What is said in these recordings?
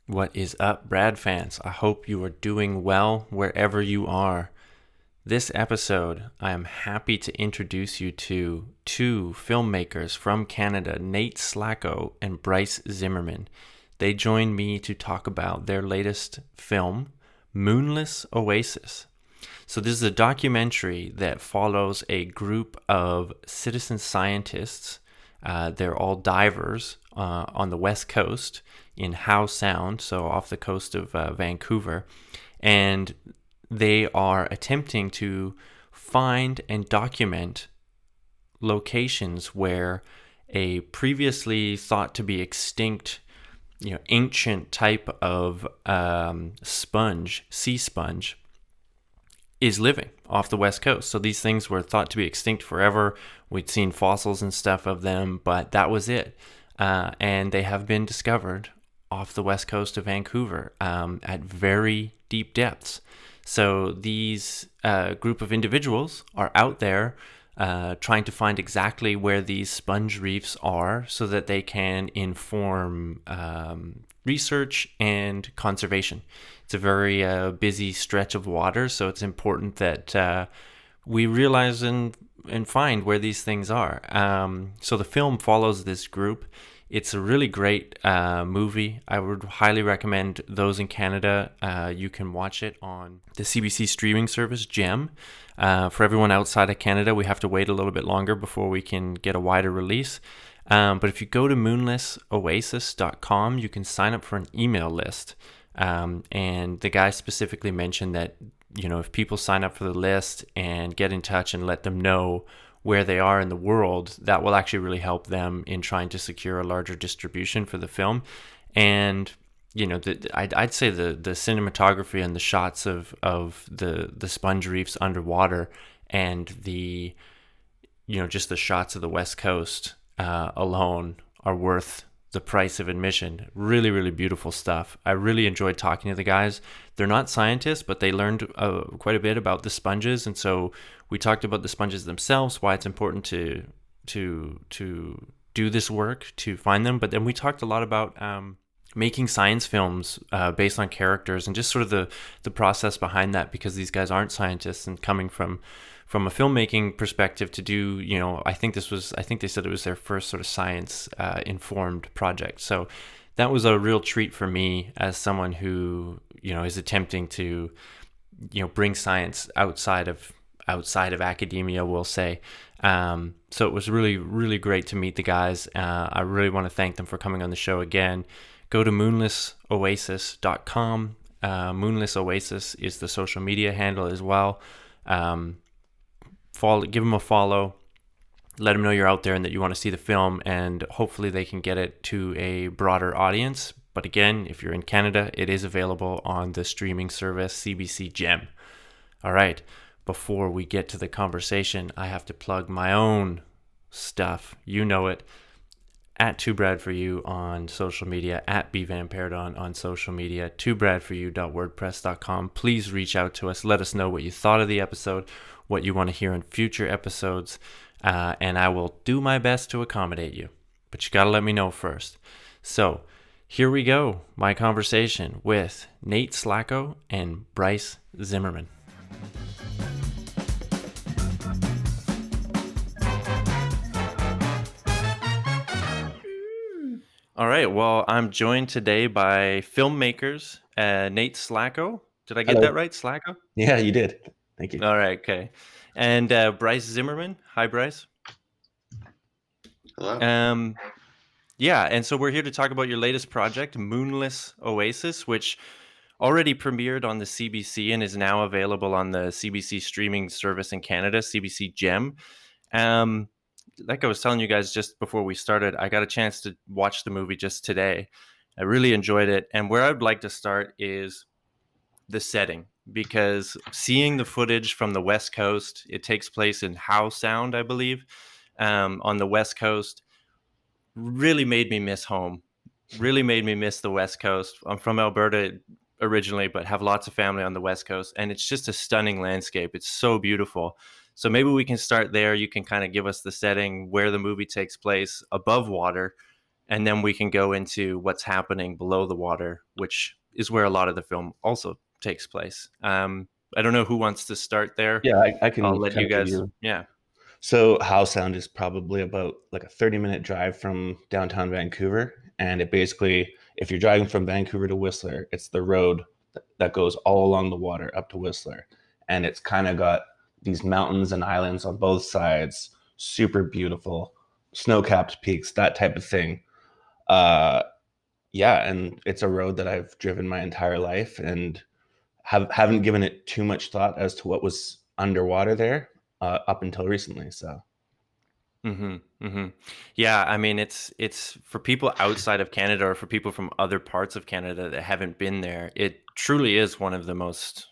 What is up, Brad fans? I hope you are doing well wherever you are. This episode, I am happy to introduce you to two filmmakers from Canada, Nate Slaco and Bryce Zimmerman. They joined me to talk about their latest film, Moonless Oasis. So, this is a documentary that follows a group of citizen scientists. They're all divers on the west coast in Howe Sound, so off the coast of Vancouver. And they are attempting to find and document locations where a previously thought to be extinct, ancient type of sponge, sea sponge, is living off the west coast. So these things were thought to be extinct forever. We'd seen fossils and stuff of them, but that was it. And they have been discovered off the west coast of Vancouver at very deep depths. So these group of individuals are out there trying to find exactly where these sponge reefs are so that they can inform research and conservation. It's a very busy stretch of water, so it's important that we realize and find where these things are. So the film follows this group. It's a really great movie. I would highly recommend those in Canada. You can watch it on the CBC streaming service, Gem. For everyone outside of Canada, we have to wait a little bit longer before we can get a wider release. But if you go to moonlessoasis.com, you can sign up for an email list. And the guy specifically mentioned that, if people sign up for the list and get in touch and let them know where they are in the world, that will actually really help them in trying to secure a larger distribution for the film. And I'd say the cinematography and the shots of the sponge reefs underwater, and the just the shots of the west coast alone are worth the price of admission. Really, really beautiful stuff. I really enjoyed talking to the guys. They're not scientists, but they learned quite a bit about the sponges, and so we talked about the sponges themselves, why it's important to do this work to find them. But then we talked a lot about making science films based on characters and just sort of the process behind that, because these guys aren't scientists, and coming from a filmmaking perspective to do, I think they said it was their first sort of science informed project. So that was a real treat for me as someone who, is attempting to, bring science outside of academia, we'll say. So it was really, really great to meet the guys. I really want to thank them for coming on the show again. Go to moonlessoasis.com. Moonless Oasis is the social media handle as well. Give them a follow. Let them know you're out there and that you want to see the film, and hopefully they can get it to a broader audience. But again, if you're in Canada, it is available on the streaming service CBC Gem. All right. Before we get to the conversation, I have to plug my own stuff. You know it. At 2brad4you on social media, at bvampairdon on social media, 2bradforyou.wordpress.com. Please reach out to us. Let us know what you thought of the episode, what you want to hear in future episodes, and I will do my best to accommodate you. But you got to let me know first. So here we go, my conversation with Nate Slaco and Bryce Zimmerman. All right. Well, I'm joined today by Filmmakers, Nate Slaco. Did I get Hello. that right? Slaco? Yeah, you did. Thank you. All right. Okay. And Bryce Zimmerman. Hi, Bryce. Hello. Um, yeah. And so we're here to talk about your latest project, Moonless Oasis, which already premiered on the CBC and is now available on the CBC streaming service in Canada, CBC Gem. Like I was telling you guys just before we started, I got a chance to watch the movie just today. I really enjoyed it. And where I'd like to start is the setting, because seeing the footage from the West Coast, it takes place in Howe Sound, I believe, on the West Coast, really made me miss home, really made me miss the West Coast. I'm from Alberta originally, but have lots of family on the West Coast, and it's just a stunning landscape. It's so beautiful. So maybe we can start there. You can kind of give us the setting, where the movie takes place above water, and then we can go into what's happening below the water, which is where a lot of the film also takes place. I don't know who wants to start there. Yeah, I I'll can let kind you of give guys. you. Yeah. So Howe Sound is probably about like a 30-minute drive from downtown Vancouver. And it basically, if you're driving from Vancouver to Whistler, it's the road that goes all along the water up to Whistler. And it's kind of got these mountains and islands on both sides, super beautiful, snow-capped peaks, that type of thing. Uh, yeah, and it's a road that I've driven my entire life and haven't given it too much thought as to what was underwater there up until recently. So Mm-hmm. Mm-hmm. Yeah, I mean it's for people outside of Canada or for people from other parts of Canada that haven't been there. It truly is one of the most,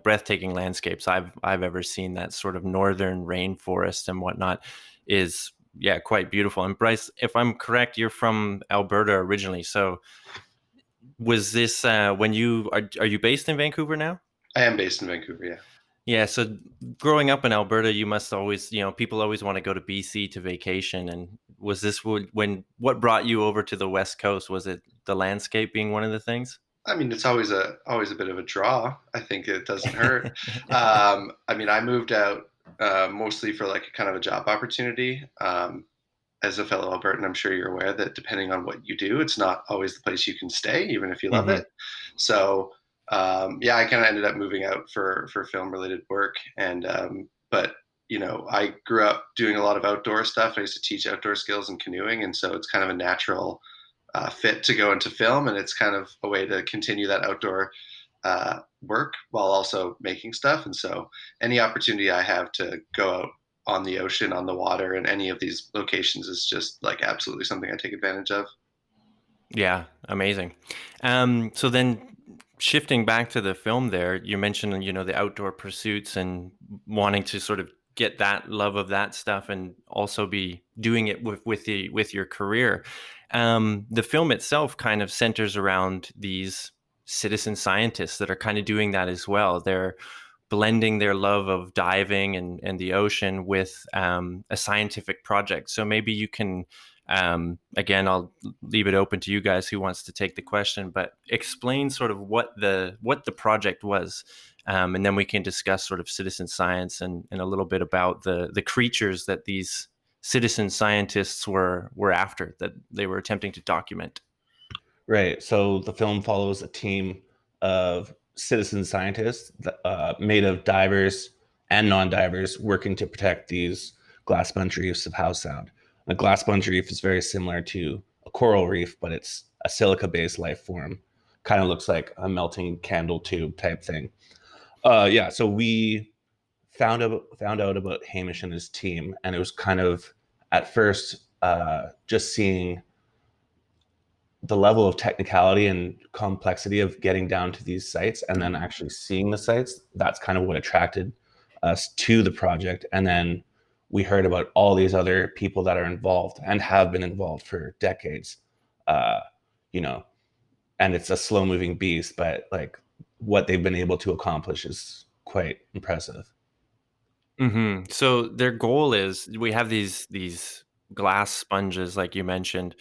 breathtaking landscapes I've ever seen. That sort of northern rainforest and whatnot is, yeah, quite beautiful. And Bryce, if I'm correct, you're from Alberta originally. So was this when are you based in Vancouver now? I am based in Vancouver, yeah. Yeah, so growing up in Alberta, you must always, people always want to go to BC to vacation. And was this what brought you over to the West Coast? Was it the landscape being one of the things? I mean, it's always a bit of a draw. I think it doesn't hurt. I mean, I moved out mostly for like a kind of a job opportunity. As a fellow Albertan, I'm sure you're aware that depending on what you do, it's not always the place you can stay, even if you love Hmm. it. So, yeah, I kind of ended up moving out for film related work, and but I grew up doing a lot of outdoor stuff. I used to teach outdoor skills and canoeing, and so it's kind of a natural fit to go into film, and it's kind of a way to continue that outdoor work while also making stuff. And so, any opportunity I have to go out on the ocean, on the water, in any of these locations is just like absolutely something I take advantage of. Yeah, amazing. So then shifting back to the film there, you mentioned, the outdoor pursuits and wanting to sort of get that love of that stuff and also be doing it with your career. The film itself kind of centers around these citizen scientists that are kind of doing that as well. They're blending their love of diving and the ocean with a scientific project. So maybe you can, again, I'll leave it open to you guys who wants to take the question, but explain sort of what the project was, and then we can discuss sort of citizen science and a little bit about the creatures that these citizen scientists were after, that they were attempting to document. right. So the film follows a team of citizen scientists made of divers and non-divers working to protect these glass sponge reefs of Howe Sound. A glass sponge reef is very similar to a coral reef, but it's a silica-based life form. Kind of looks like a melting candle tube type thing. Yeah. So we found out about Hamish and his team, and it was kind of at first just seeing the level of technicality and complexity of getting down to these sites and then actually seeing the sites. That's kind of what attracted us to the project. And then we heard about all these other people that are involved and have been involved for decades. uh, you know and it's a slow moving beast, but like what they've been able to accomplish is quite impressive. So their goal is, we have these glass sponges, like you mentioned,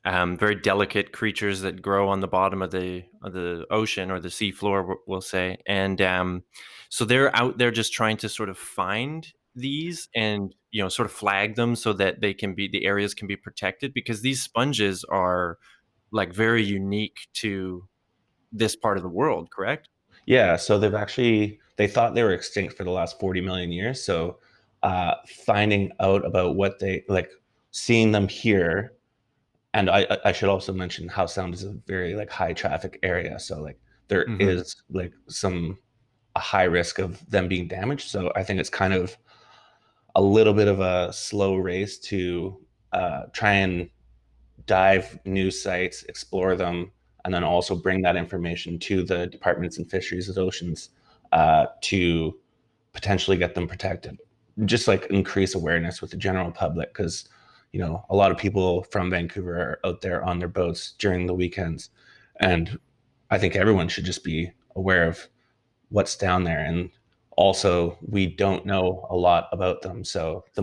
very delicate creatures that grow on the bottom of the ocean or the seafloor, we'll say. And so they're out there just trying to sort of find these and, sort of flag them so that the areas can be protected, because these sponges are like very unique to this part of the world, correct? Yeah, so they thought they were extinct for the last 40 million years. So finding out about what they like, seeing them here, and I should also mention how Sound is a very like high traffic area. So like there Hmm. is like a high risk of them being damaged. So I think it's kind of a little bit of a slow race to try and dive new sites, explore them, and then also bring that information to the departments and fisheries and oceans to potentially get them protected. Just like increase awareness with the general public, because a lot of people from Vancouver are out there on their boats during the weekends, and I think everyone should just be aware of what's down there. And also, we don't know a lot about them, so the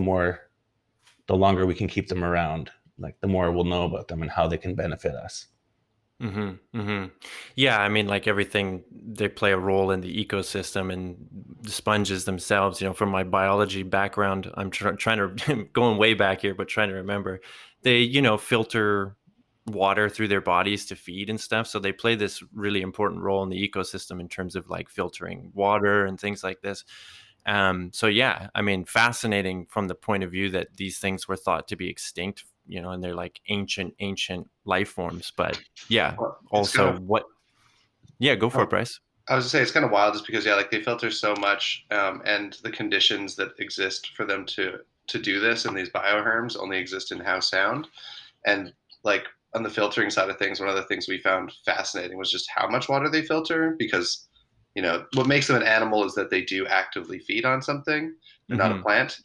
longer we can keep them around, like the more we'll know about them and how they can benefit us. Yeah, I mean, like everything, they play a role in the ecosystem, and the sponges themselves, from my biology background, I'm trying to, going way back here, but trying to remember, they, filter water through their bodies to feed and stuff. So they play this really important role in the ecosystem in terms of like filtering water and things like this. So yeah, I mean, fascinating from the point of view that these things were thought to be extinct, and they're like ancient life forms. But yeah, Well, it's kind also of what? Yeah, go for it, oh, Bryce. I was gonna say it's kind of wild just because yeah, like they filter so much, and the conditions that exist for them to do this and these bioherms only exist in house sound. And like on the filtering side of things, one of the things we found fascinating was just how much water they filter because what makes them an animal is that they do actively feed on something. They're not a Hmm. plant.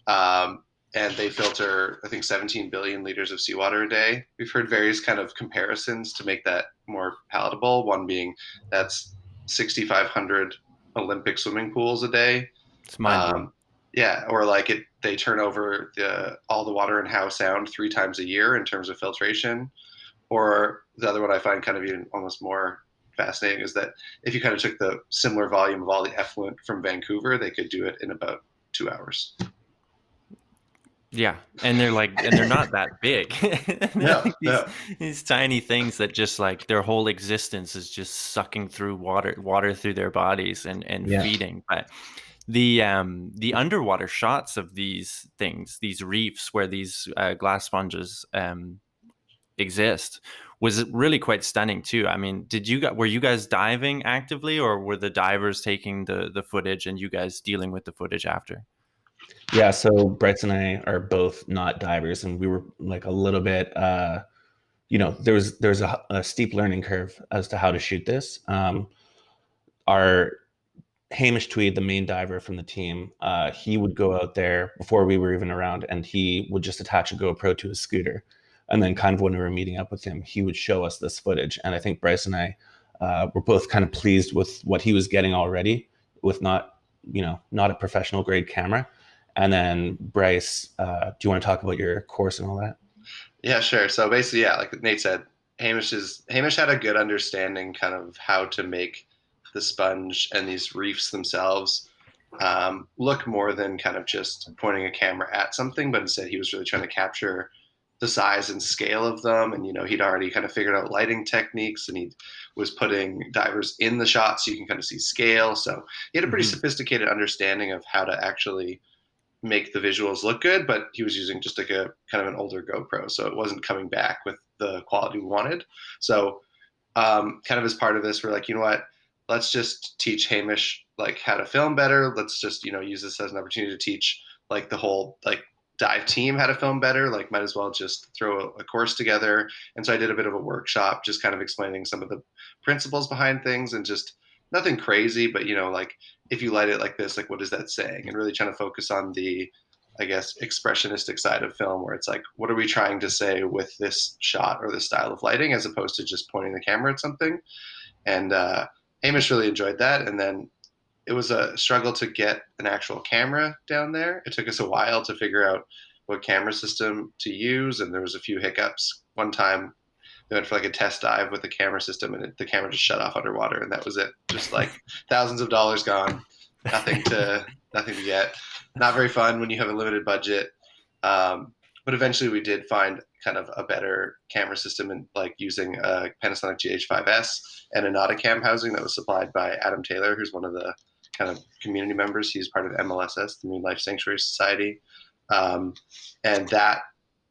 Um, and they filter, I think, 17 billion liters of seawater a day. We've heard various kind of comparisons to make that more palatable. One being that's 6,500 Olympic swimming pools a day. It's mind blowing. Um, yeah, or like they turn over all the water in Howe Sound 3 times a year in terms of filtration. Or the other one I find kind of even almost more fascinating is that if you kind of took the similar volume of all the effluent from Vancouver, they could do it in about 2 hours. Yeah, and they're not that big. They're No, like no. these tiny things that just like their whole existence is just sucking through water through their bodies and Yeah. feeding. But the underwater shots of these things, these reefs where these glass sponges exist, was really quite stunning too. I mean, were you guys diving actively, or were the divers taking the footage and you guys dealing with the footage after? Yeah, so Bryce and I are both not divers, and we were like a little bit, there's a steep learning curve as to how to shoot this. Our Hamish Tweed, the main diver from the team, he would go out there before we were even around, and he would just attach a GoPro to his scooter, and then kind of when we were meeting up with him, he would show us this footage, and I think Bryce and I were both kind of pleased with what he was getting already, with not a professional grade camera. And then Bryce, do you want to talk about your course and all that? Yeah, sure. So basically, yeah, like Nate said, Hamish had a good understanding kind of how to make the sponge and these reefs themselves look more than kind of just pointing a camera at something, but instead he was really trying to capture the size and scale of them. And he'd already kind of figured out lighting techniques, and he was putting divers in the shot so you can kind of see scale. So he had a pretty Hmm. sophisticated understanding of how to actually make the visuals look good, but he was using just like a kind of an older GoPro, so it wasn't coming back with the quality we wanted. So, kind of as part of this, we're like, you know what? Let's just teach Hamish like how to film better. Let's just use this as an opportunity to teach like the whole like dive team how to film better. Like, might as well just throw a course together. And so I did a bit of a workshop, just kind of explaining some of the principles behind things, and just nothing crazy, but like if you light it like this, like what is that saying? And really trying to focus on the, I guess, expressionistic side of film, where it's like, what are we trying to say with this shot or this style of lighting, as opposed to just pointing the camera at something. And Hamish really enjoyed that. And then it was a struggle to get an actual camera down there. It took us a while to figure out what camera system to use, and there was a few hiccups. One time we went for like a test dive with the camera system, and the camera just shut off underwater, and that was it. Just like thousands of dollars gone, nothing to get. Not very fun when you have a limited budget. But eventually, we did find kind of a better camera system, and like using a Panasonic GH5S and a Nauticam housing that was supplied by Adam Taylor, who's one of the kind of community members. He's part of MLSS, the Marine Life Sanctuary Society, um, and that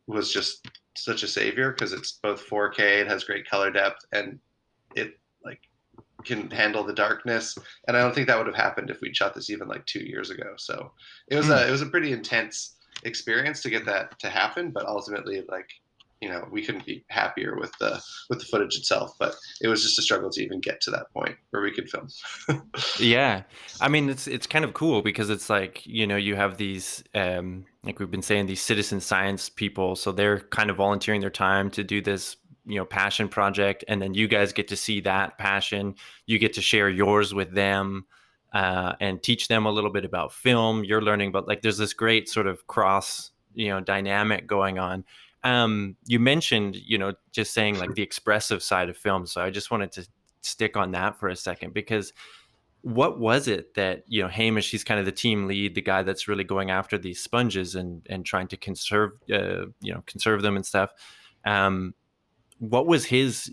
was just such a savior because it's both 4K, it has great color depth, and it like can handle the darkness. And I don't think that would have happened if we'd shot this even like 2 years ago. So it was a pretty intense experience to get that to happen. But ultimately, like we couldn't be happier with the footage itself. But it was just a struggle to even get to that point where we could film. Yeah. I mean, it's kind of cool because it's like, you have these, like we've been saying, these citizen science people. So they're kind of volunteering their time to do this, passion project. And then you guys get to see that passion. You get to share yours with them, and teach them a little bit about film. You're learning about, like, there's this great sort of cross, dynamic going on. You mentioned, just saying like the expressive side of film. So I just wanted to stick on that for a second, because what was it that, Hamish, he's kind of the team lead, the guy that's really going after these sponges and trying to conserve them and stuff. What was his,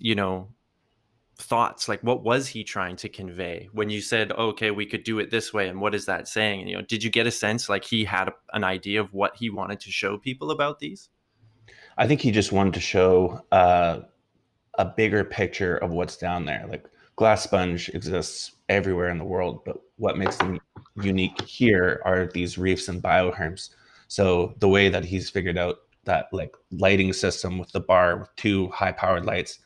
thoughts? Like, what was he trying to convey when you said, okay, we could do it this way? And what is that saying? And, did you get a sense like he had an idea of what he wanted to show people about these? I think he just wanted to show a bigger picture of what's down there. Like glass sponge exists everywhere in the world, but what makes them unique here are these reefs and bioherms. So the way that he's figured out that like lighting system with the bar with two high powered lights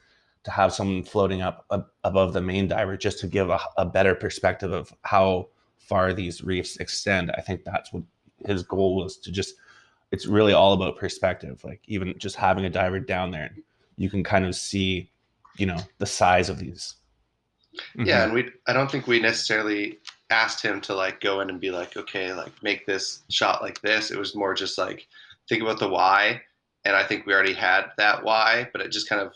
to have someone floating up above the main diver just to give a better perspective of how far these reefs extend. I think that's what his goal was, to just, it's really all about perspective. Like even just having a diver down there, you can kind of see, the size of these. Yeah, and I don't think we necessarily asked him to like go in and be like, okay, like make this shot like this. It was more just like think about the why, and I think we already had that why, but it just kind of,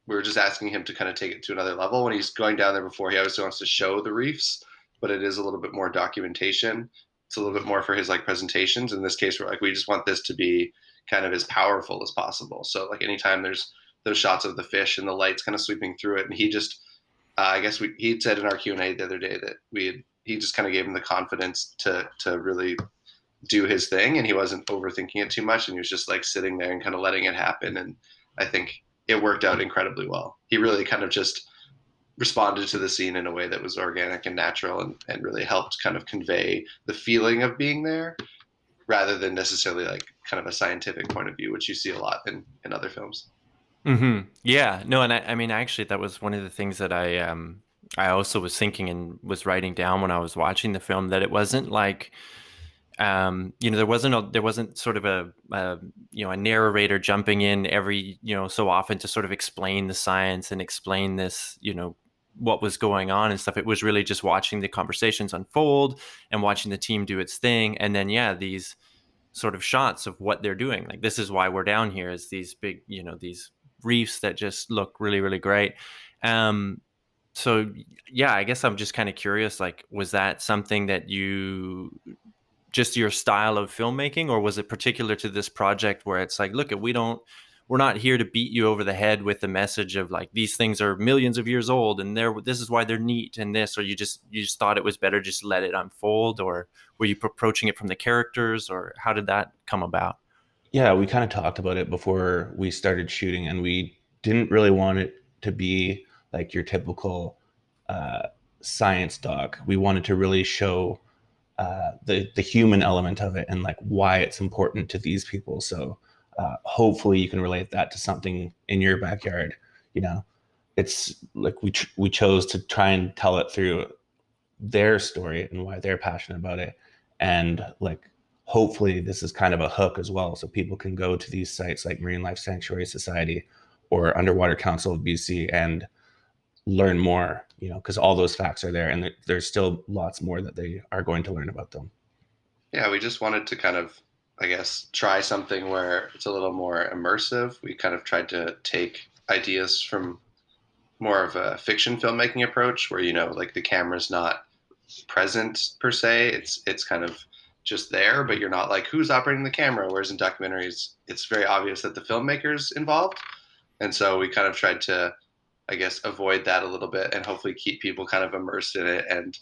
we were just asking him to kind of take it to another level. When he's going down there before, he obviously wants to show the reefs, but it is a little bit more documentation. It's a little bit more for his like presentations. In this case, we're like, we just want this to be kind of as powerful as possible. So like anytime there's those shots of the fish and the lights kind of sweeping through it, and he just I guess he said in our Q&A the other day that he just kind of gave him the confidence to really do his thing, and he wasn't overthinking it too much, and he was just like sitting there and kind of letting it happen. And I think it worked out incredibly well. He really kind of just responded to the scene in a way that was organic and natural, and really helped kind of convey the feeling of being there rather than necessarily like kind of a scientific point of view, which you see a lot in other films. Yeah, no, and I mean, actually, that was one of the things that I also was thinking and was writing down when I was watching the film, that it wasn't like, there wasn't sort of a narrator jumping in every, so often to sort of explain the science and explain this, what was going on and stuff. It was really just watching the conversations unfold and watching the team do its thing, and then these sort of shots of what they're doing. Like, this is why we're down here, is these big, these reefs that just look really, really great. So yeah, I guess I'm just kind of curious, like, was that something that just your style of filmmaking, or was it particular to this project where it's like, look, we're not here to beat you over the head with the message of like, these things are millions of years old and this is why they're neat and this, or you just thought it was better just let it unfold, or were you approaching it from the characters, or how did that come about? Yeah, we kind of talked about it before we started shooting, and we didn't really want it to be like your typical uh, science doc. We wanted to really show the human element of it and like why it's important to these people. So hopefully you can relate that to something in your backyard. You know, it's like we chose to try and tell it through their story and why they're passionate about it, and like hopefully this is kind of a hook as well, so people can go to these sites like Marine Life Sanctuary Society or Underwater Council of BC and learn more, because all those facts are there, and there's still lots more that they are going to learn about them. Yeah, we just wanted to kind of, I guess, try something where it's a little more immersive. We kind of tried to take ideas from more of a fiction filmmaking approach where, like the camera's not present per se. It's kind of just there, but you're not like, who's operating the camera? Whereas in documentaries, it's very obvious that the filmmaker's involved. And so we kind of tried to, I guess, avoid that a little bit and hopefully keep people kind of immersed in it. And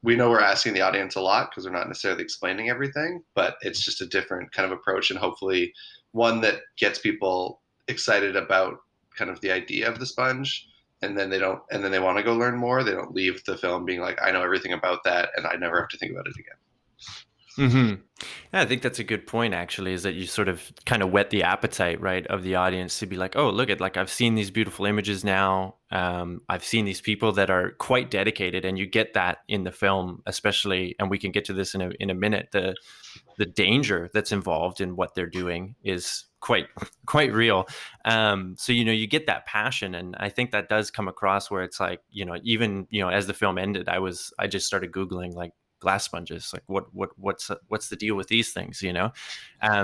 we know we're asking the audience a lot because we're not necessarily explaining everything, but it's just a different kind of approach, and hopefully one that gets people excited about kind of the idea of the sponge. And then they want to go learn more. They don't leave the film being like, I know everything about that and I never have to think about it again. Yeah, I think that's a good point, actually, is that you sort of kind of whet the appetite, right, of the audience to be like, oh, look at, like, I've seen these beautiful images now. I've seen these people that are quite dedicated, and you get that in the film, especially, and we can get to this in a minute. The danger that's involved in what they're doing is quite real. So you get that passion, and I think that does come across where it's like, even as the film ended, I just started Googling like glass sponges? Like what's the deal with these things, you know?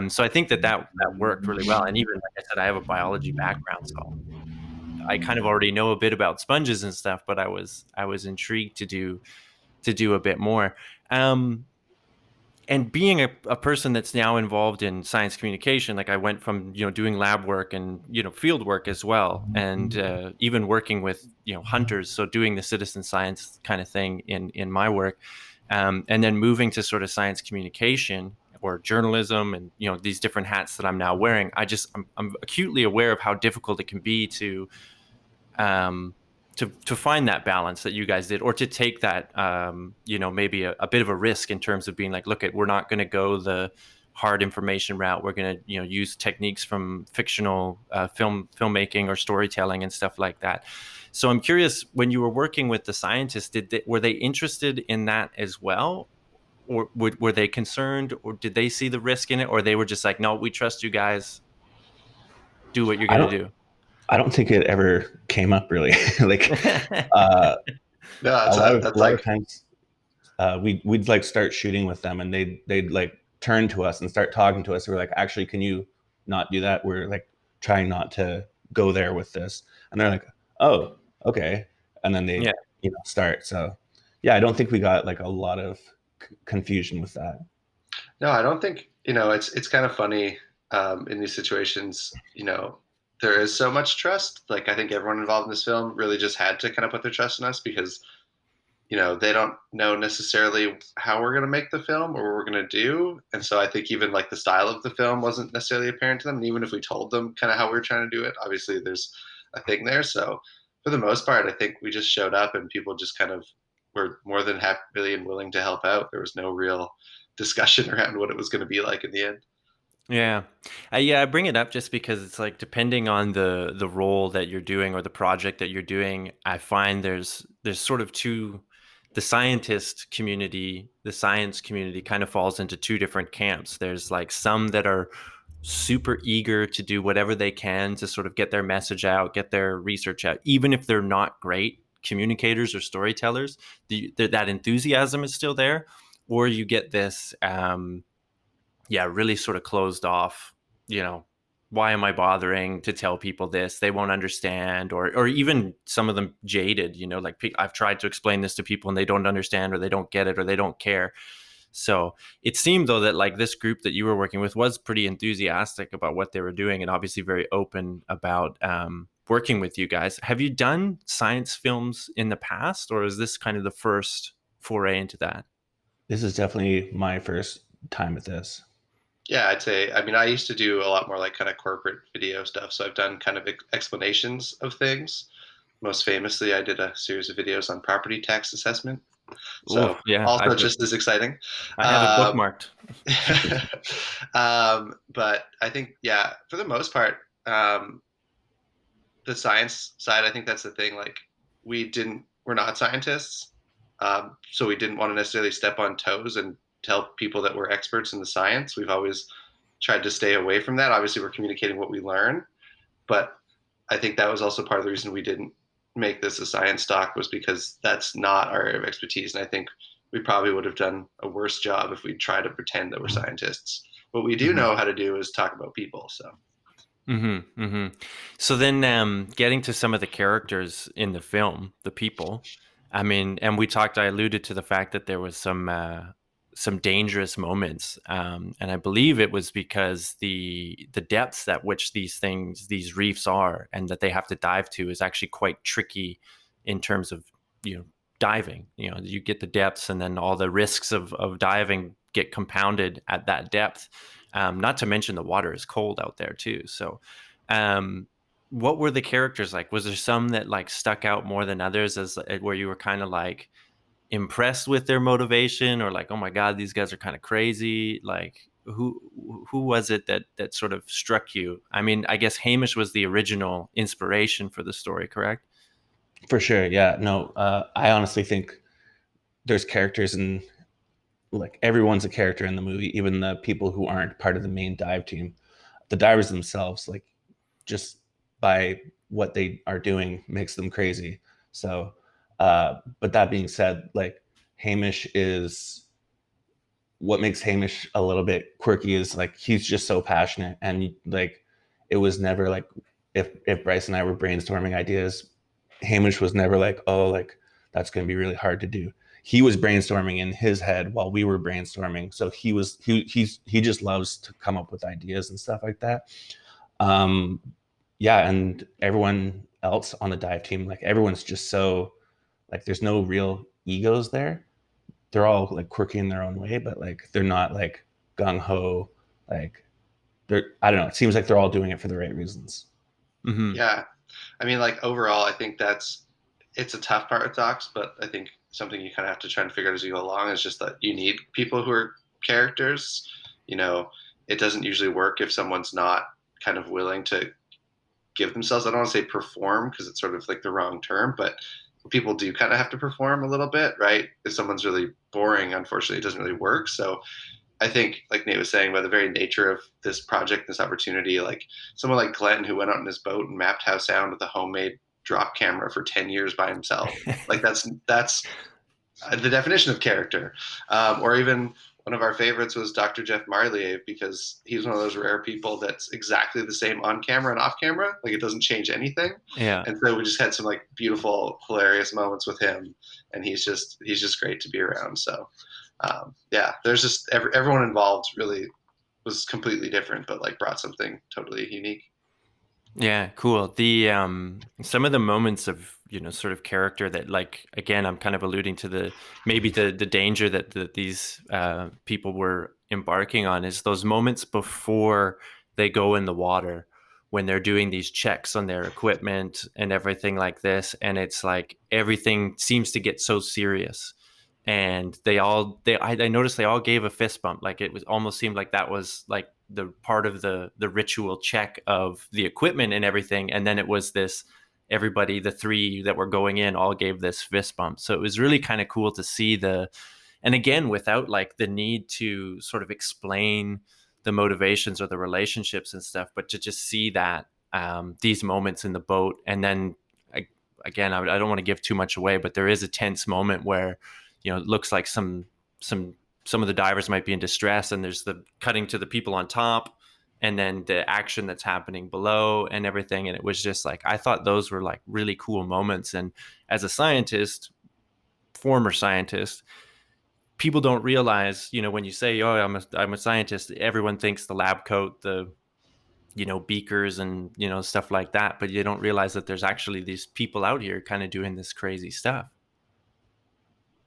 So I think that worked really well. And even like I said, I have a biology background, so I kind of already know a bit about sponges and stuff, but I was intrigued to do a bit more. Um, and being a person that's now involved in science communication, like I went from doing lab work and field work as well, and even working with hunters, so doing the citizen science kind of thing in my work, and then moving to sort of science communication or journalism, and these different hats that I'm now wearing. I'm acutely aware of how difficult it can be um, to find that balance that you guys did, or to take that maybe a bit of a risk in terms of being like, look, we're not going to go the hard information route. We're going to use techniques from fictional filmmaking or storytelling and stuff like that. So I'm curious, when you were working with the scientists, were they interested in that as well? Or were they concerned, or did they see the risk in it, or they were just like, no, we trust you guys, do what you're I going don't to do? I don't think it ever came up really. Like uh, No, a lot of that's like times we'd like start shooting with them, and they'd like turn to us and start talking to us. We're like, actually, can you not do that? We're like trying not to go there with this, and they're like, oh, okay, and then they Yeah. start. So yeah, I don't think we got like a lot of confusion with that. no, I don't think it's kind of funny in these situations. There is so much trust. Like I think everyone involved in this film really just had to kind of put their trust in us because they don't know necessarily how we're going to make the film or what we're going to do. And so I think even like the style of the film wasn't necessarily apparent to them. And even if we told them kind of how we were trying to do it, obviously there's a thing there. So for the most part, I think we just showed up and people just kind of were more than happy and willing to help out. There was no real discussion around what it was going to be like in the end. Yeah. Yeah, I bring it up just because it's like, depending on the role that you're doing or the project that you're doing, I find there's sort of the science community kind of falls into two different camps. There's like some that are super eager to do whatever they can to sort of get their message out, get their research out, even if they're not great communicators or storytellers. That enthusiasm is still there. Or you get this really sort of closed off, you know, why am I bothering to tell people this? They won't understand, or even some of them jaded, like I've tried to explain this to people and they don't understand, or they don't get it, or they don't care. So it seemed though that like this group that you were working with was pretty enthusiastic about what they were doing, and obviously very open about working with you guys. Have you done science films in the past, or is this kind of the first foray into that? This is definitely my first time at this. Yeah, I'd say, I mean, I used to do a lot more like kind of corporate video stuff. So I've done kind of explanations of things. Most famously, I did a series of videos on property tax assessment. Oh So yeah, also just as exciting. I have it Um, bookmarked. but I think, yeah, for the most part, um, the science side, I think that's the thing. Like we're not scientists. So we didn't want to necessarily step on toes and tell people that we're experts in the science. We've always tried to stay away from that. Obviously, we're communicating what we learn, but I think that was also part of the reason we didn't make this a science doc, was because that's not our area of expertise. And I think we probably would have done a worse job if we tried to pretend that we're scientists. What we do Mhm. know how to do is talk about people. So So then, getting to some of the characters in the film, the people. I mean, and I alluded to the fact that there was some dangerous moments, and I believe it was because the depths at which these reefs are, and that they have to dive to, is actually quite tricky in terms of diving. You get the depths, and then all the risks of diving get compounded at that depth. Not to mention the water is cold out there too. So, um, what were the characters like? Was there some that like stuck out more than others, as where you were kind of like impressed with their motivation, or like, oh my god, these guys are kind of crazy? Like, who was it that sort of struck you? I mean, I guess Hamish was the original inspiration for the story, correct? For sure, yeah. No, I honestly think there's characters in like everyone's a character in the movie, even the people who aren't part of the main dive team. The divers themselves, like just by what they are doing, makes them crazy. So, but that being said, like Hamish is what makes Hamish a little bit quirky is like he's just so passionate, and like it was never like if Bryce and I were brainstorming ideas, Hamish was never like, oh, like that's going to be really hard to do. He was brainstorming in his head while we were brainstorming. So he just loves to come up with ideas and stuff like that. Um, yeah, and everyone else on the dive team, like everyone's just so like there's no real egos there. They're all like quirky in their own way, but like they're not like gung ho. Like they're I don't know. It seems like they're all doing it for the right reasons. Mm-hmm. Yeah. I mean, like overall, I think it's a tough part with docs, but I think something you kind of have to try and figure out as you go along is just that you need people who are characters. You know, it doesn't usually work if someone's not kind of willing to give themselves. I don't want to say perform because it's sort of like the wrong term, but people do kind of have to perform a little bit, right? If someone's really boring, unfortunately, it doesn't really work. So I think, like Nate was saying, by the very nature of this project, this opportunity, like someone like Glenn who went out in his boat and mapped how sound with a homemade drop camera for 10 years by himself, like that's the definition of character. Or even one of our favorites was Dr. Jeff Marlier because he's one of those rare people that's exactly the same on camera and off camera. Like it doesn't change anything. Yeah. And so we just had some like beautiful, hilarious moments with him, and he's just great to be around. So yeah, there's just everyone involved really was completely different, but like brought something totally unique. Yeah, cool. The some of the moments of, sort of character that, like, again, I'm kind of alluding to the danger that these people were embarking on is those moments before they go in the water when they're doing these checks on their equipment and everything like this, and it's like everything seems to get so serious. And I noticed they all gave a fist bump. Like it was almost seemed like that was like the part of the ritual check of the equipment and everything. And then it was this, everybody, the three that were going in all gave this fist bump. So it was really kind of cool to see and again, without like the need to sort of explain the motivations or the relationships and stuff, but to just see that these moments in the boat. And then again, I don't want to give too much away, but there is a tense moment where, it looks like some of the divers might be in distress, and there's the cutting to the people on top and then the action that's happening below and everything. And it was just like, I thought those were like really cool moments. And as a scientist, former scientist, people don't realize, when you say, oh, I'm a scientist, everyone thinks the lab coat, the beakers and stuff like that, but you don't realize that there's actually these people out here kind of doing this crazy stuff.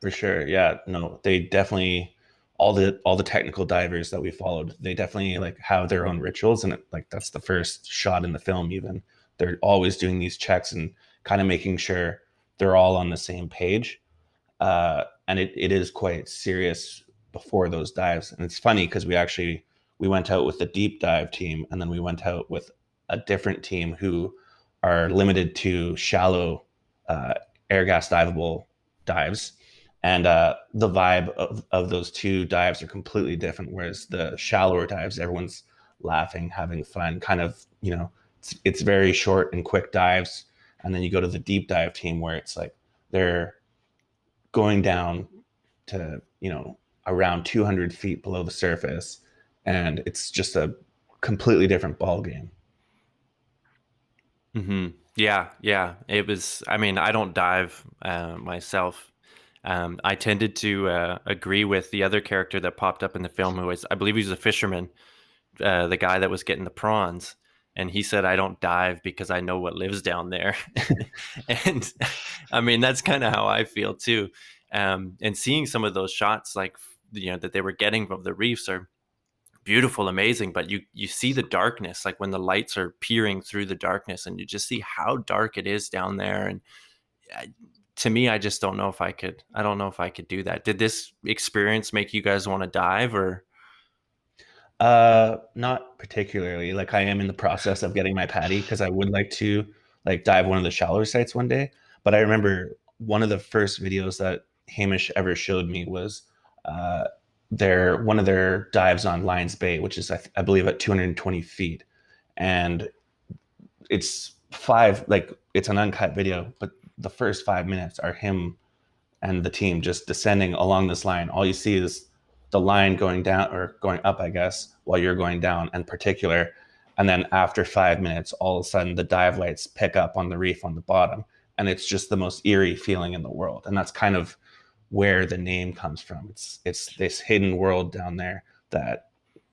For sure. Yeah. No, they definitely all the technical divers that we followed, they definitely like have their own rituals, and like that's the first shot in the film even. They're always doing these checks and kind of making sure they're all on the same page. And it is quite serious before those dives. And it's funny because we went out with the deep dive team, and then we went out with a different team who are limited to shallow air gas diveable dives, and the vibe of those two dives are completely different. Whereas the shallower dives, everyone's laughing, having fun, kind of, it's very short and quick dives. And then you go to the deep dive team where it's like they're going down to, around 200 feet below the surface, and it's just a completely different ball game. Mm-hmm. Yeah. It was, I mean, I don't dive myself. I tended to agree with the other character that popped up in the film, who was, I believe he was a fisherman, the guy that was getting the prawns. And he said, I don't dive because I know what lives down there. And I mean, that's kind of how I feel too. And seeing some of those shots, like, that they were getting of the reefs are beautiful, amazing, but you see the darkness, like when the lights are peering through the darkness, and you just see how dark it is down there. And to me, I just don't know if I don't know if I could do that. Did this experience make you guys want to dive, or? Not particularly. Like I am in the process of getting my patty because I would like to like dive one of the shallower sites one day. But I remember one of the first videos that Hamish ever showed me was uh, one of their dives on Lions Bay, which is I believe at 220 feet, and it's it's an uncut video, but the first 5 minutes are him and the team just descending along this line. All you see is the line going down or going up, I guess, while you're going down in particular. And then after 5 minutes, all of a sudden the dive lights pick up on the reef on the bottom. And it's just the most eerie feeling in the world. And that's kind of where the name comes from. It's this hidden world down there that,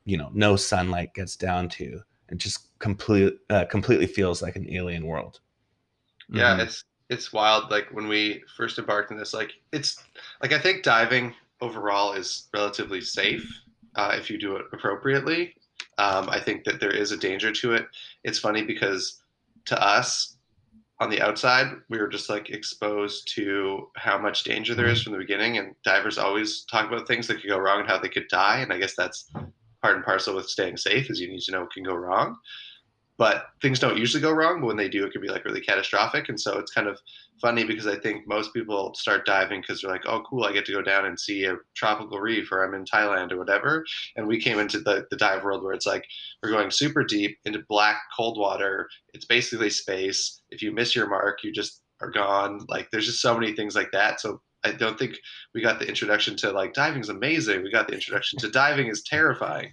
no sunlight gets down to. It just completely feels like an alien world. Yeah, Mm-hmm. it's wild. Like when we first embarked on this, like it's like I think diving overall is relatively safe if you do it appropriately. I think that there is a danger to it. It's funny because to us on the outside, we were just like exposed to how much danger there is from the beginning, and divers always talk about things that could go wrong and how they could die. And I guess that's part and parcel with staying safe is you need to know what can go wrong, but things don't usually go wrong. But when they do, it can be like really catastrophic. And so it's kind of funny because I think most people start diving because they're like, oh, cool, I get to go down and see a tropical reef, or I'm in Thailand or whatever. And we came into the dive world where it's like we're going super deep into black, cold water. It's basically space. If you miss your mark, you just are gone. Like there's just so many things like that. So I don't think we got the introduction to like diving's amazing. We got the introduction to diving is terrifying.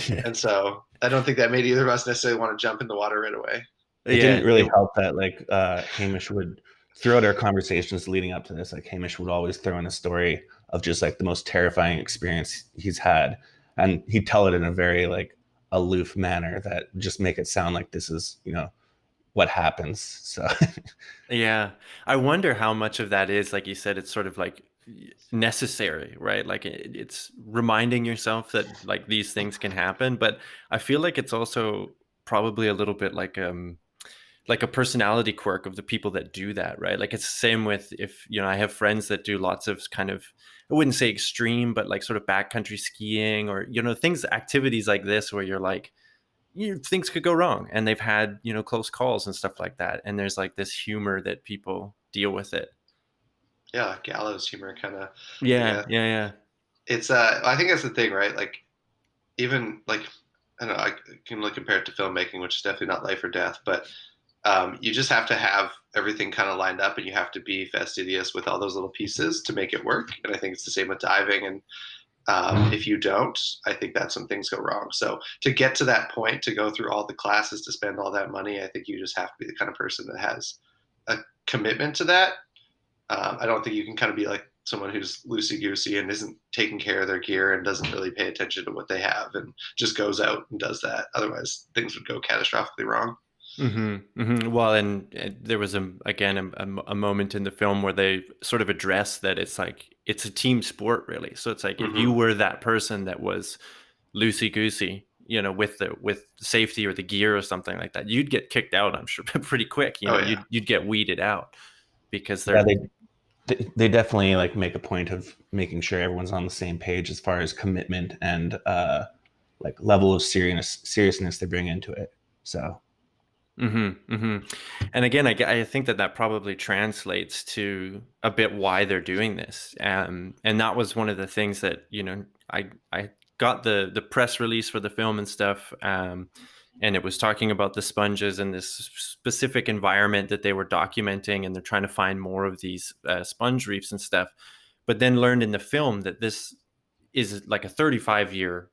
And so I don't think that made either of us necessarily want to jump in the water right away. It didn't Yeah. really help that like Hamish would, throughout our conversations leading up to this, like Hamish would always throw in a story of just like the most terrifying experience he's had, and he'd tell it in a very like aloof manner that just make it sound like this is what happens. So Yeah. I wonder how much of that is, like you said, it's sort of like necessary, right? Like it's reminding yourself that like these things can happen. But I feel like it's also probably a little bit like a personality quirk of the people that do that, right? Like it's the same with if, I have friends that do lots of kind of, I wouldn't say extreme, but like sort of backcountry skiing or, activities like this where you're like, things could go wrong, and they've had close calls and stuff like that, and there's like this humor that people deal with it. Yeah, like gallows humor kind of, I Yeah, guess. yeah, yeah. It's I think that's the thing, right? Like even like I don't know, I can look compare it to filmmaking, which is definitely not life or death, but you just have to have everything kind of lined up, and you have to be fastidious with all those little pieces to make it work. And I think it's the same with diving. And if you don't, I think that's when things go wrong. So to get to that point, to go through all the classes, to spend all that money, I think you just have to be the kind of person that has a commitment to that. I don't think you can kind of be like someone who's loosey goosey and isn't taking care of their gear and doesn't really pay attention to what they have and just goes out and does that. Otherwise, things would go catastrophically wrong. Well, and there was a moment in the film where they sort of address that it's like it's a team sport, really. So it's like if you Mm-hmm. were that person that was loosey goosey, with safety or the gear or something like that, you'd get kicked out. I'm sure pretty quick. Oh yeah. You'd get weeded out because yeah, they're they definitely like make a point of making sure everyone's on the same page as far as commitment and like level of seriousness they bring into it. So And again, I think that probably translates to a bit why they're doing this. And that was one of the things that, I got the press release for the film and stuff. And it was talking about the sponges and this specific environment that they were documenting, and they're trying to find more of these sponge reefs and stuff. But then learned in the film that this is like a 35-year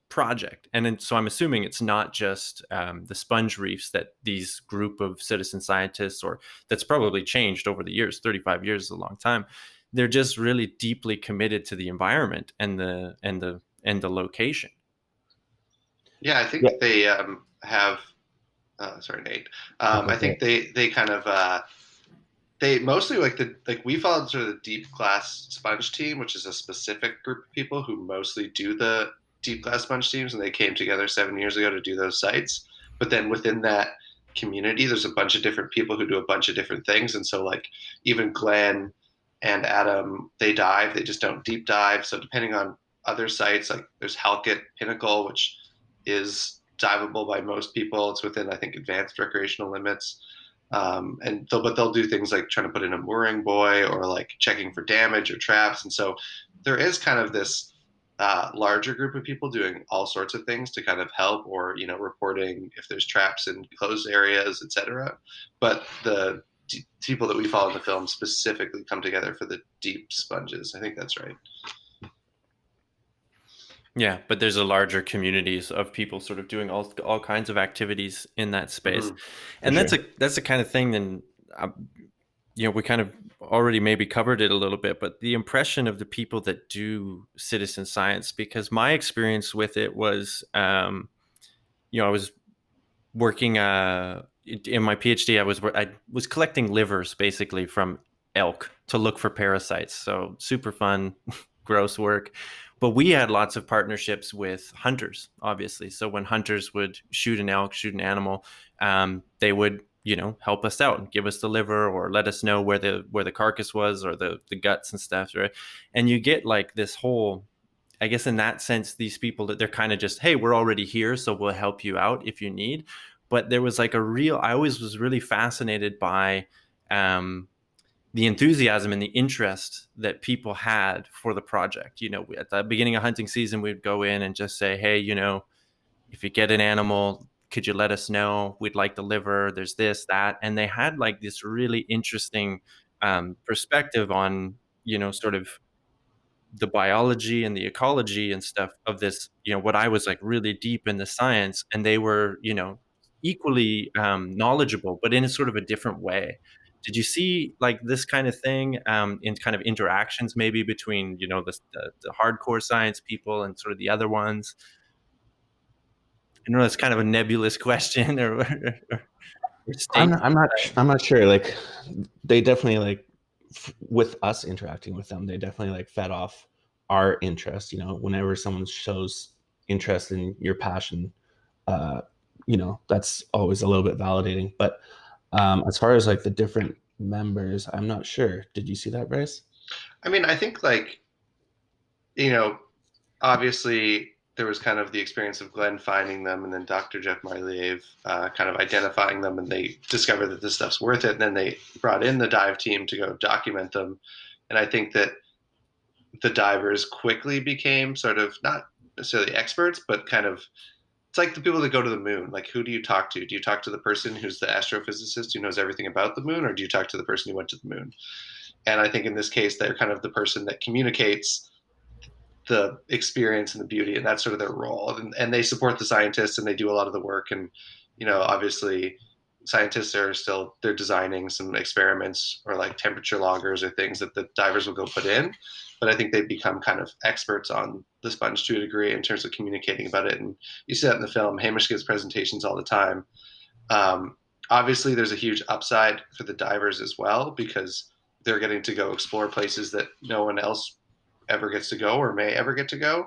project. And then, so I'm assuming it's not just the sponge reefs that these group of citizen scientists, or that's probably changed over the years. 35 years is a long time. They're just really deeply committed to the environment and the location. Yeah, I yeah, think they have. Sorry, Nate. okay, I think they kind of they mostly like we followed sort of the deep class sponge team, which is a specific group of people who mostly do the deep class sponge teams, and they came together 7 years ago to do those sites. But then within that community, there's a bunch of different people who do a bunch of different things, and so like even Glenn and Adam, they dive, they just don't deep dive. So depending on other sites, like there's Halkett Pinnacle, which is diveable by most people. It's within I think advanced recreational limits. But they'll do things like trying to put in a mooring buoy or like checking for damage or traps. And so there is kind of this larger group of people doing all sorts of things to kind of help, or reporting if there's traps in closed areas, etc. But the people that we follow in the film specifically come together for the deep sponges. I think that's right. Yeah, but there's a larger communities of people sort of doing all kinds of activities in that space, For and sure. that's the kind of thing. Then, we kind of already maybe covered it a little bit, but the impression of the people that do citizen science, because my experience with it was, I was working in my PhD. I was collecting livers basically from elk to look for parasites. So super fun, gross work. But we had lots of partnerships with hunters, obviously. So when hunters would shoot an elk, shoot an animal, they would help us out and give us the liver or let us know where the carcass was or the guts and stuff, right? And you get like this whole, I guess in that sense, these people that they're kind of just, hey, we're already here, so we'll help you out if you need. But there was like I always was really fascinated by um, the enthusiasm and the interest that people had for the project. At the beginning of hunting season, we'd go in and just say, hey, if you get an animal, could you let us know? We'd like the liver. There's this, that. And they had like this really interesting perspective on, sort of the biology and the ecology and stuff of this, what I was like really deep in the science, and they were, equally knowledgeable, but in a sort of a different way. Did you see like this kind of thing in kind of interactions maybe between, the hardcore science people and sort of the other ones? I know that's kind of a nebulous question or statement. I'm not sure. Like, they definitely like with us interacting with them, they definitely like fed off our interest. Whenever someone shows interest in your passion, uh, that's always a little bit validating. But as far as like the different members, I'm not sure. Did you see that, Bryce? I mean, I think like, you know, obviously there was kind of the experience of Glenn finding them and then Dr. Jeff Marliev kind of identifying them, and they discovered that this stuff's worth it. And then they brought in the dive team to go document them. And I think that the divers quickly became sort of not necessarily experts, but kind of it's like the people that go to the moon. Like, who do you talk to? Do you talk to the person who's the astrophysicist who knows everything about the moon, or do you talk to the person who went to the moon? And I think in this case, they're kind of the person that communicates the experience and the beauty, and that's sort of their role. And they support the scientists, and they do a lot of the work. And obviously, scientists are still they're designing some experiments or like temperature loggers or things that the divers will go put in. But I think they've become kind of experts on the sponge to a degree in terms of communicating about it. And you see that in the film. Hamish gives presentations all the time. Um, Obviously, there's a huge upside for the divers as well because they're getting to go explore places that no one else ever gets to go or may ever get to go.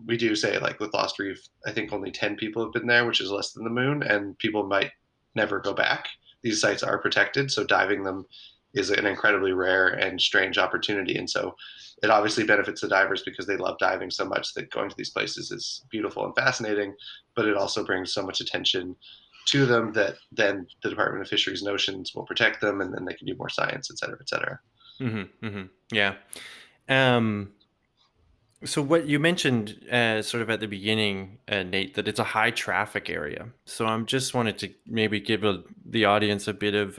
We do say, like with Lost Reef, I think only 10 people have been there, which is less than the moon, and people might never go back. These sites are protected, so diving them is an incredibly rare and strange opportunity. And so it obviously benefits the divers because they love diving so much that going to these places is beautiful and fascinating, but it also brings so much attention to them that then the Department of Fisheries and Oceans will protect them, and then they can do more science, et cetera, et cetera. Yeah. Um, So what you mentioned sort of at the beginning, Nate, that it's a high traffic area. So I'm just wanted to maybe give the audience a bit of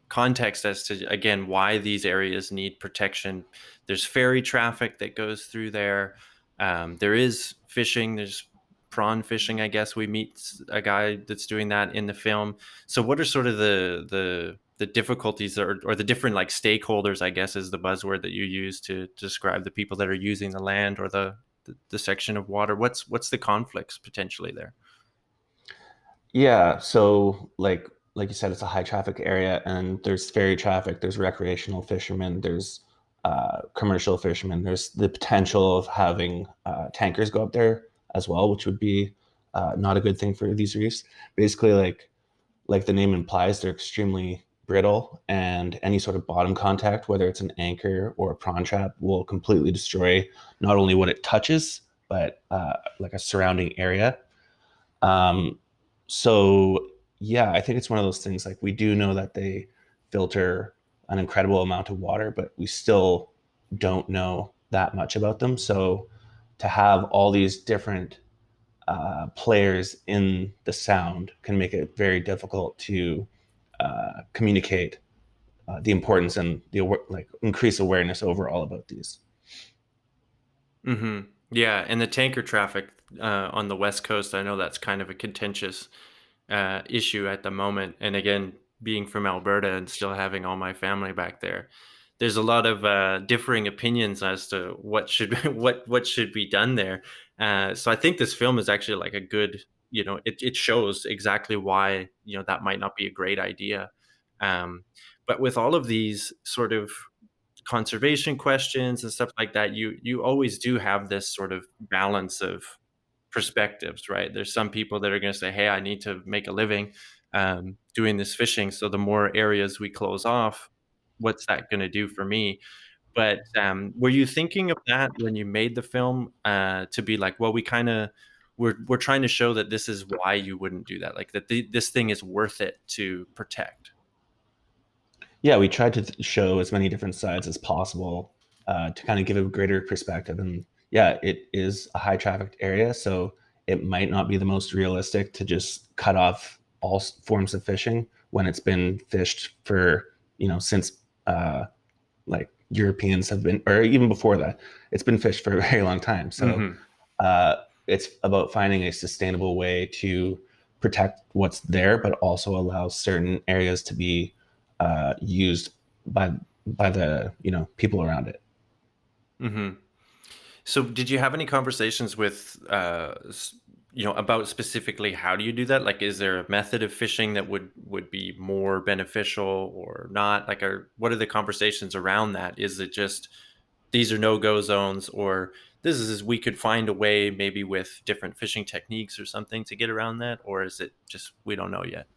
context as to again why these areas need protection. There's ferry traffic that goes through there. There is fishing. There's prawn fishing. I guess we meet a guy that's doing that in the film. So what are sort of the difficulties or the different like stakeholders, I guess is the buzzword that you use to describe the people that are using the land or the section of water? What's the conflicts potentially there? Yeah, so like you said, it's a high traffic area, and there's ferry traffic, there's recreational fishermen, there's commercial fishermen, there's the potential of having tankers go up there as well, which would be not a good thing for these reefs. Basically, like the name implies, they're extremely brittle, and any sort of bottom contact, whether it's an anchor or a prawn trap, will completely destroy not only what it touches, but like a surrounding area. Um, so yeah, I think it's one of those things. Like, we do know that they filter an incredible amount of water, but we still don't know that much about them. So to have all these different players in the sound can make it very difficult to communicate the importance and the like increase awareness overall about these. Yeah, and the tanker traffic on the West Coast, I know that's kind of a contentious issue at the moment. And again, being from Alberta and still having all my family back there, there's a lot of differing opinions as to what should what should be done there. So I think this film is actually like a good, it shows exactly why that might not be a great idea. Um, but with all of these sort of conservation questions and stuff like that, you always do have this sort of balance of perspectives, right? There's some people that are going to say, "Hey, I need to make a living doing this fishing, so the more areas we close off, what's that going to do for me?" But were you thinking of that when you made the film to be like, well, we kind of we're trying to show that this is why you wouldn't do that, like that this thing is worth it to protect? Yeah, we tried to show as many different sides as possible to kind of give a greater perspective. And yeah, it is a high trafficked area, so it might not be the most realistic to just cut off all forms of fishing when it's been fished for, since like Europeans have been, or even before that, it's been fished for a very long time. So Hmm. uh, it's about finding a sustainable way to protect what's there, but also allow certain areas to be used by the people around it. Hmm. So, did you have any conversations with, about specifically how do you do that? Like, is there a method of fishing that would be more beneficial or not? Like, what are the conversations around that? Is it just these are no go zones, or this is we could find a way maybe with different fishing techniques or something to get around that, or is it just we don't know yet?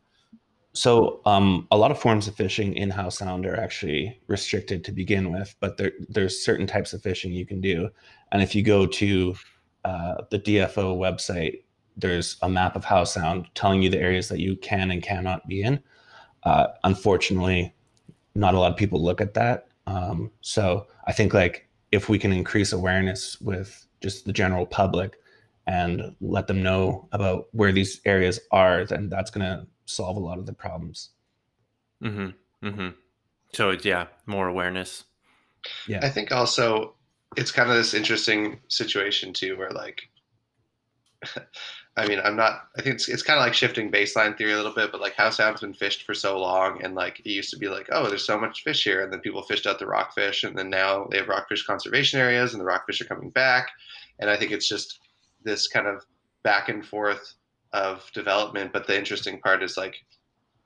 So a lot of forms of fishing in Howe Sound are actually restricted to begin with, but there's certain types of fishing you can do. And if you go to the DFO website, there's a map of Howe Sound telling you the areas that you can and cannot be in. Unfortunately, not a lot of people look at that. So I think like if we can increase awareness with just the general public and let them know about where these areas are, then that's going to solve a lot of the problems. Hmm. Hmm. So it's, yeah, more awareness. Yeah. I think also it's kind of this interesting situation too, where like, I mean, I'm not. I think it's kind of like shifting baseline theory a little bit, but like how sound's been fished for so long, and like it used to be like, oh, there's so much fish here, and then people fished out the rockfish, and then now they have rockfish conservation areas, and the rockfish are coming back, and I think it's just this kind of back and forth of development. But the interesting part is like,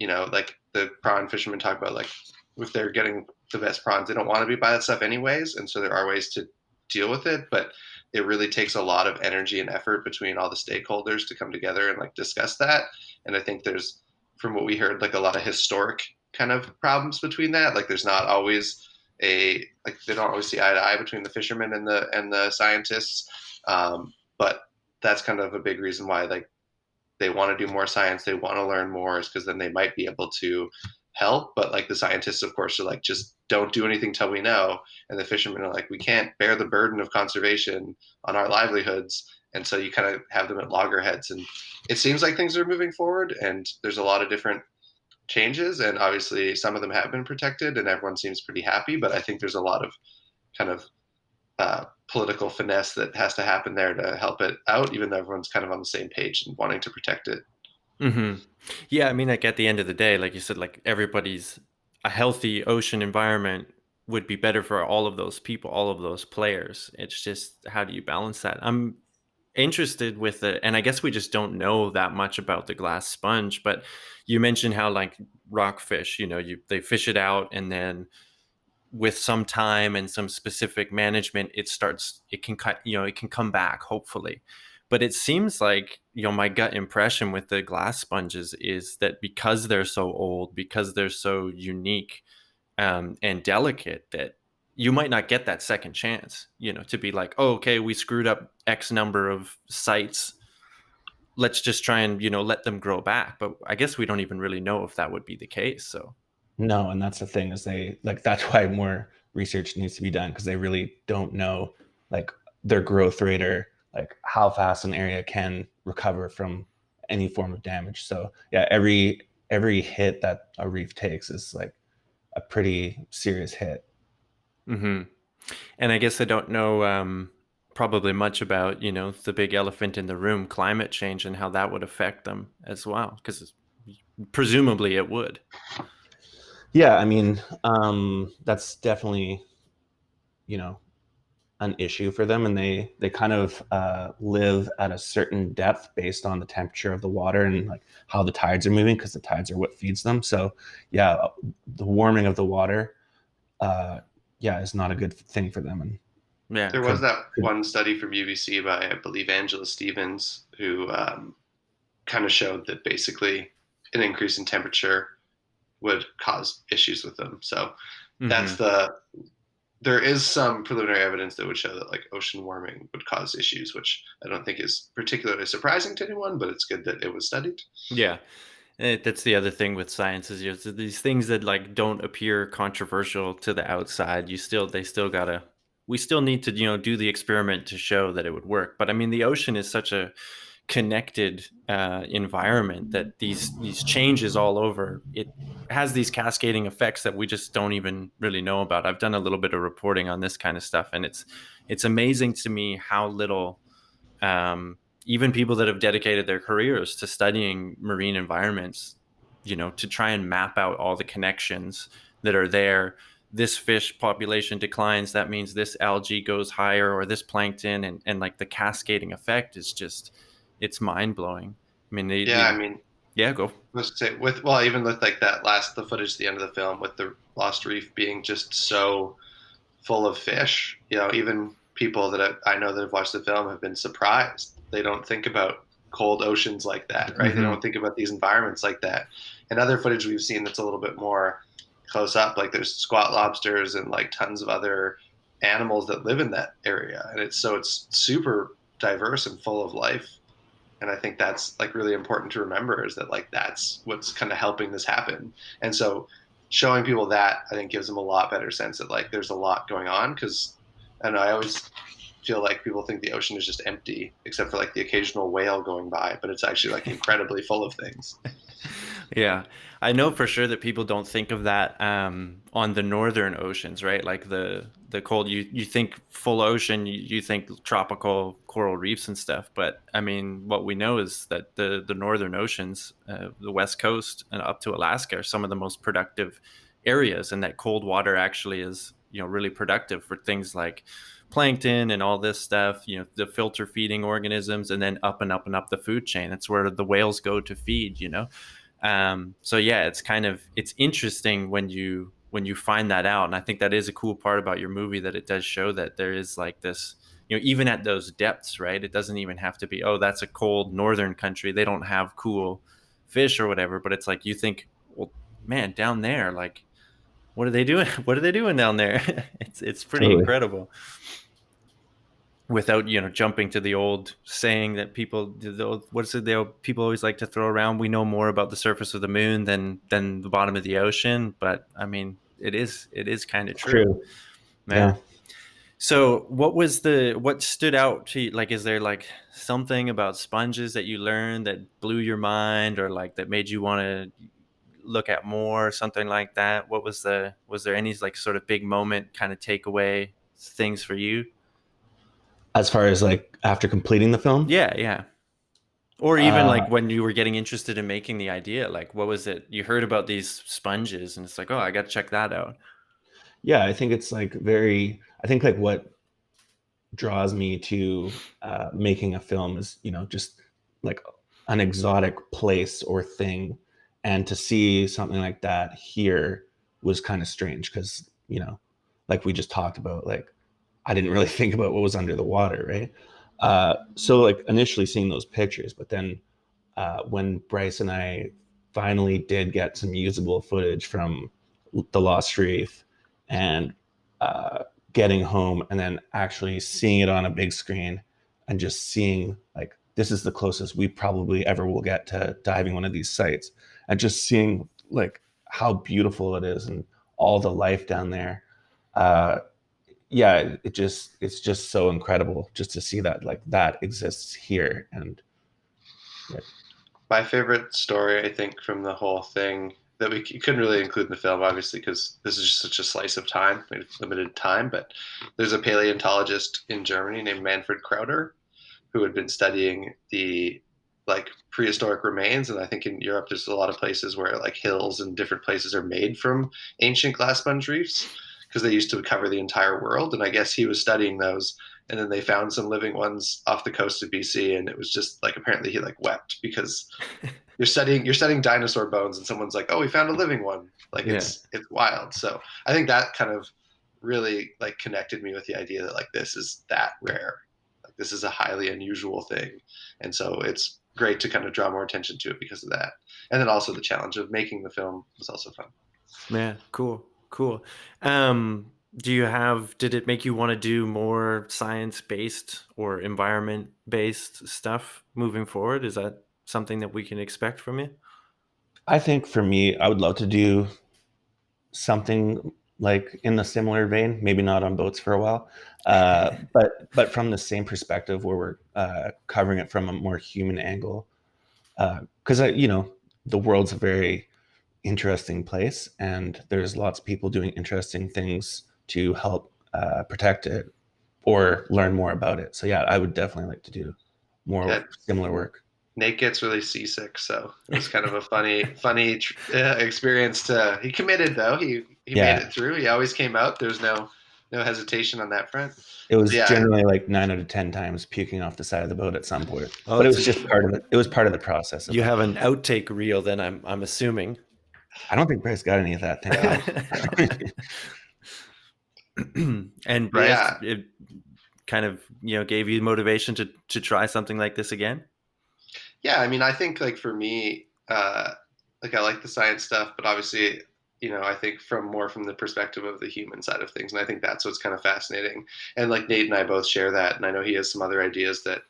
like the prawn fishermen talk about, like if they're getting the best prawns, they don't want to be by that stuff anyways, and so there are ways to deal with it, but it really takes a lot of energy and effort between all the stakeholders to come together and like discuss that. And I think there's, from what we heard, like a lot of historic kind of problems between that. Like there's not always like they don't always see eye to eye between the fishermen and the scientists. But that's kind of a big reason why like they want to do more science, they want to learn more, is because then they might be able to help. But like the scientists, of course, are like, just don't do anything till we know. And the fishermen are like, we can't bear the burden of conservation on our livelihoods. And so you kind of have them at loggerheads. And it seems like things are moving forward, and there's a lot of different changes. And obviously, some of them have been protected, and everyone seems pretty happy. But I think there's a lot of kind of political finesse that has to happen there to help it out, even though everyone's kind of on the same page and wanting to protect it. Hmm. Yeah, I mean, like at the end of the day, like you said, like everybody's a healthy ocean environment would be better for all of those people, all of those players. It's just how do you balance that? I'm interested with it, and I guess we just don't know that much about the glass sponge. But you mentioned how like rockfish, they fish it out, and then with some time and some specific management, it can cut, it can come back, hopefully. But it seems like, my gut impression with the glass sponges is that because they're so old, because they're so unique and delicate, that you might not get that second chance, to be like, oh, okay, we screwed up X number of sites. Let's just try and, let them grow back. But I guess we don't even really know if that would be the case. So, No, and that's the thing is they like that's why more research needs to be done because they really don't know like their growth rate or like how fast an area can recover from any form of damage. So yeah, every hit that a reef takes is like a pretty serious hit. hmm. And I guess I don't know probably much about, the big elephant in the room, climate change, and how that would affect them as well, because presumably it would. Yeah, I mean, that's definitely, you know, an issue for them, and they kind of live at a certain depth based on the temperature of the water and like how the tides are moving, because the tides are what feeds them. So yeah, the warming of the water, uh, yeah, is not a good thing for them, and Yeah. There was could, that could one study from UBC by, I believe, Angela Stevens, who kind of showed that basically an increase in temperature would cause issues with them. So that's Mm-hmm. there is some preliminary evidence that would show that like ocean warming would cause issues, which I don't think is particularly surprising to anyone, but it's good that it was studied. Yeah. That's the other thing with science is these things that like don't appear controversial to the outside. They still gotta, we still need to, do the experiment to show that it would work. But I mean, the ocean is such a connected environment that these changes all over it has these cascading effects that we just don't even really know about. I've done a little bit of reporting on this kind of stuff, and it's amazing to me how little even people that have dedicated their careers to studying marine environments, to try and map out all the connections that are there. This fish population declines, that means this algae goes higher, or this plankton, and like the cascading effect is just, it's mind blowing. I mean, Yeah, I mean, yeah, go. let's say with well, even with like the footage at the end of the film with the lost reef being just so full of fish. Even people that I know that have watched the film have been surprised. They don't think about cold oceans like that, right? They Mm-hmm. don't think about these environments like that. And other footage we've seen that's a little bit more close up, like there's squat lobsters and like tons of other animals that live in that area, and it's super diverse and full of life. And I think that's like really important to remember, is that like that's what's kind of helping this happen. And so showing people that, I think, gives them a lot better sense that like there's a lot going on. Because I always feel like people think the ocean is just empty except for like the occasional whale going by, but it's actually like incredibly full of things. Yeah, I know for sure that people don't think of that on the northern oceans, right? Like the cold, you think full ocean, you think tropical coral reefs and stuff. But I mean, what we know is that the northern oceans, the west coast and up to Alaska, are some of the most productive areas, and that cold water actually is, really productive for things like plankton and all this stuff. The filter feeding organisms, and then up and up and up the food chain. That's where the whales go to feed. So yeah, it's interesting when you find that out. And I think that is a cool part about your movie, that it does show that there is like this, even at those depths, right? It doesn't even have to be, oh, that's a cold northern country, they don't have cool fish or whatever. But it's like, you think, well, man, down there, like, what are they doing? What are they doing down there? It's pretty totally incredible, without jumping to the old saying that what's it, people always like to throw around, we know more about the surface of the moon than the bottom of the ocean. But I mean, it is kind of true. true. Yeah. Yeah. So what stood out to you? Like, is there like something about sponges that you learned that blew your mind, or like that made you want to look at more, something like that? Was there any like sort of big moment kind of takeaway things for you? As far as like after completing the film, Yeah, yeah. Or even uh, like when you were getting interested in making the idea, like what was it? You heard about these sponges and it's like, oh, I got to check that out. yeah, I think it's like very. I think like what draws me to making a film is, just like an exotic place or thing, and to see something like that here was kind of strange, because like we just talked about, like I didn't really think about what was under the water, right? So like initially seeing those pictures, but then when Bryce and I finally did get some usable footage from the Lost Reef, and uh, getting home and then actually seeing it on a big screen, and just seeing like this is the closest we probably ever will get to diving one of these sites, and just seeing like how beautiful it is and all the life down there. Uh, yeah, it's just so incredible just to see that like that exists here. And yeah. My favorite story, I think, from the whole thing that we couldn't really include in the film, obviously, because this is just such a slice of time, limited time. But there's a paleontologist in Germany named Manfred Krauter who had been studying the like prehistoric remains, and I think in Europe there's a lot of places where like hills and different places are made from ancient glass sponge reefs because they used to cover the entire world. And I guess he was studying those, and then they found some living ones off the coast of BC, and it was just like apparently he like wept because you're studying dinosaur bones and someone's like, oh, we found a living one. Like Yeah. it's wild. So I think that kind of really like connected me with the idea that like this is that rare, like this is a highly unusual thing, and so it's great to kind of draw more attention to it because of that. And then also the challenge of making the film was also fun. Yeah, cool. Did it make you want to do more science-based or environment-based stuff moving forward? Is that something that we can expect from you? I think for me, I would love to do something like in a similar vein, maybe not on boats for a while, but from the same perspective where we're covering it from a more human angle. Because the world's a very interesting place, and there's lots of people doing interesting things to help protect it or learn more about it. So yeah, I would definitely like to do more Yeah, similar work. Nate gets really seasick, so it was kind of a funny experience. He committed though. He made Yeah, it through. He always came out. There's no hesitation on that front. it was Yeah, generally like 9 out of 10 times puking off the side of the boat at some point, Oh, but it it's was just part of it. It was part of the process of you it. have an outtake reel, then I'm assuming. I don't think Bryce got any of that. Thank God. And but Bryce, yeah, it kind of gave you motivation to try something like this again. yeah. I mean, I think like for me, like I like the science stuff, but obviously, I think from the perspective of the human side of things, and I think that's what's kind of fascinating. And like Nate and I both share that, and I know he has some other ideas that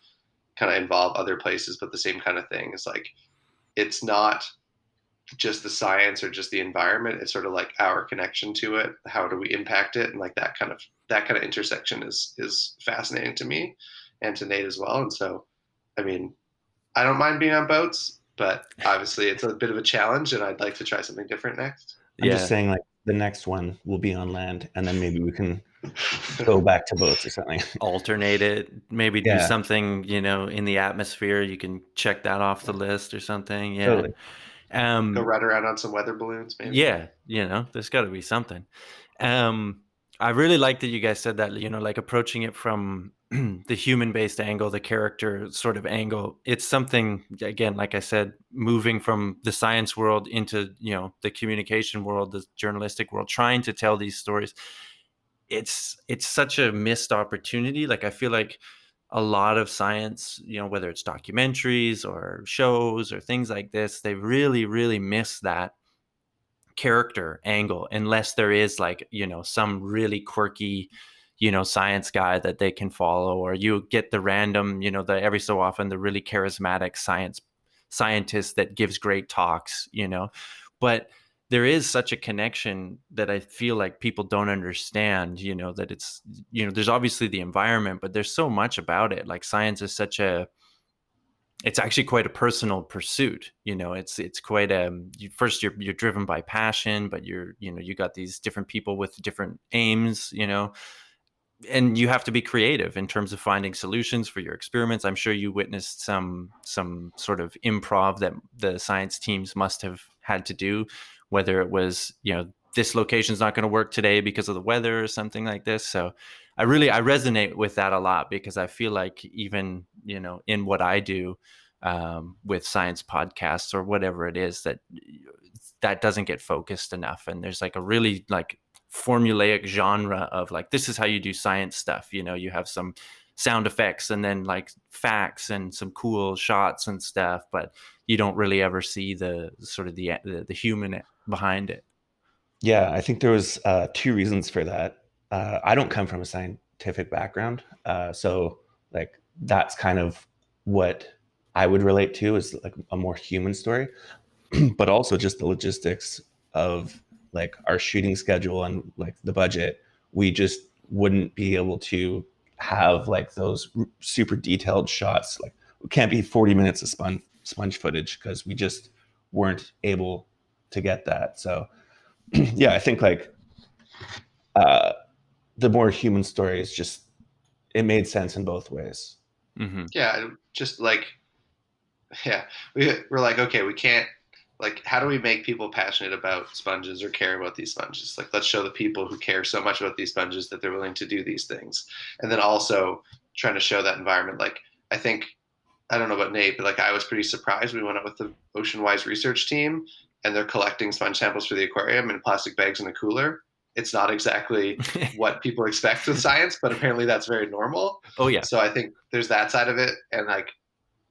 kind of involve other places, but the same kind of thing. It's like it's not just the science or just the environment. It's sort of like our connection to it. How do we impact it? And like that kind of intersection is fascinating to me and to Nate as well. And so, I mean, I don't mind being on boats, but obviously it's a bit of a challenge, and I'd like to try something different next. I'm just Yeah, saying, like the next one will be on land, and then maybe we can go back to boats or something. alternate it, maybe do Yeah, something in the atmosphere. You can check that off the list or something. Yeah. totally. Go um ride around on some weather balloons, maybe. yeah, there's got to be something. I really like that you guys said that, like approaching it from the human-based angle, the character sort of angle. It's something, again, like I said, moving from the science world into, the communication world, the journalistic world, trying to tell these stories. It's such a missed opportunity. Like, I feel like a lot of science, whether it's documentaries or shows or things like this, they really, really miss that character angle unless there is like some really quirky science guy that they can follow, or you get the random the every so often the really charismatic scientist that gives great talks. But there is such a connection that I feel like people don't understand, that it's there's obviously the environment, but there's so much about it. Like, science is it's actually quite a personal pursuit. It's quite first you're driven by passion, but you got these different people with different aims, and you have to be creative in terms of finding solutions for your experiments. I'm sure you witnessed some sort of improv that the science teams must have had to do, whether it was this location's not going to work today because of the weather or something like this. So I resonate with that a lot, because I feel like even in what I do with science podcasts or whatever it is, that doesn't get focused enough. And there's like a really like formulaic genre of like, this is how you do science stuff. You have some sound effects and then like facts and some cool shots and stuff, but you don't really ever see the sort of the human behind it. Yeah, I think there was two reasons for that. I don't come from a scientific background, so like that's kind of what I would relate to, is like a more human story, but also just the logistics of like our shooting schedule and like the budget. We just wouldn't be able to have like those super detailed shots. Like, it can't be 40 minutes of sponge footage because we just weren't able to get that. So yeah, I think like the more human stories, just it made sense in both ways. Mm-hmm. Yeah, just like, yeah, we're like, okay, we can't, like, how do we make people passionate about sponges or care about these sponges? Like, let's show the people who care so much about these sponges that they're willing to do these things. And then also trying to show that environment. Like, I think, I don't know about Nate, but like, I was pretty surprised. We went out with the Oceanwise research team, and they're collecting sponge samples for the aquarium in plastic bags in a cooler. It's not exactly what people expect with science, but apparently that's very normal. Oh yeah. So I think there's that side of it. And like,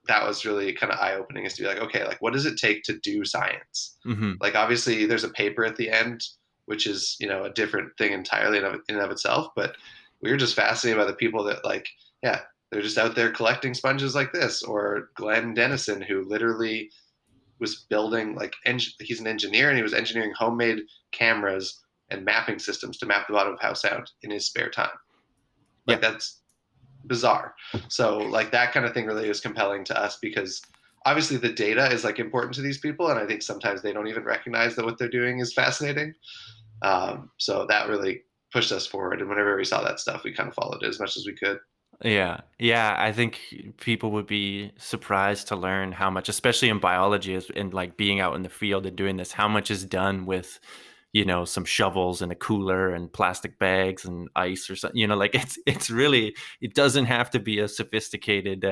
that was really kind of eye-opening, is to be like, okay, like, what does it take to do science? Mm-hmm. Like, obviously there's a paper at the end, which is, you know, a different thing entirely in and of itself, but we were just fascinated by the people that, like, yeah, they're just out there collecting sponges like this. Or Glenn Dennison, who literally was building, like, he's an engineer, and he was engineering homemade cameras and mapping systems to map the bottom of house sound in his spare time. Like, that's bizarre. So like, that kind of thing really is compelling to us, because obviously the data is like important to these people, and I think sometimes they don't even recognize that what they're doing is fascinating. So that really pushed us forward, and whenever we saw that stuff, we kind of followed it as much as we could. Yeah. I think people would be surprised to learn how much, especially in biology, and like being out in the field and doing this, how much is done with, you know, some shovels and a cooler and plastic bags and ice or something. You know, like it's really, it doesn't have to be a sophisticated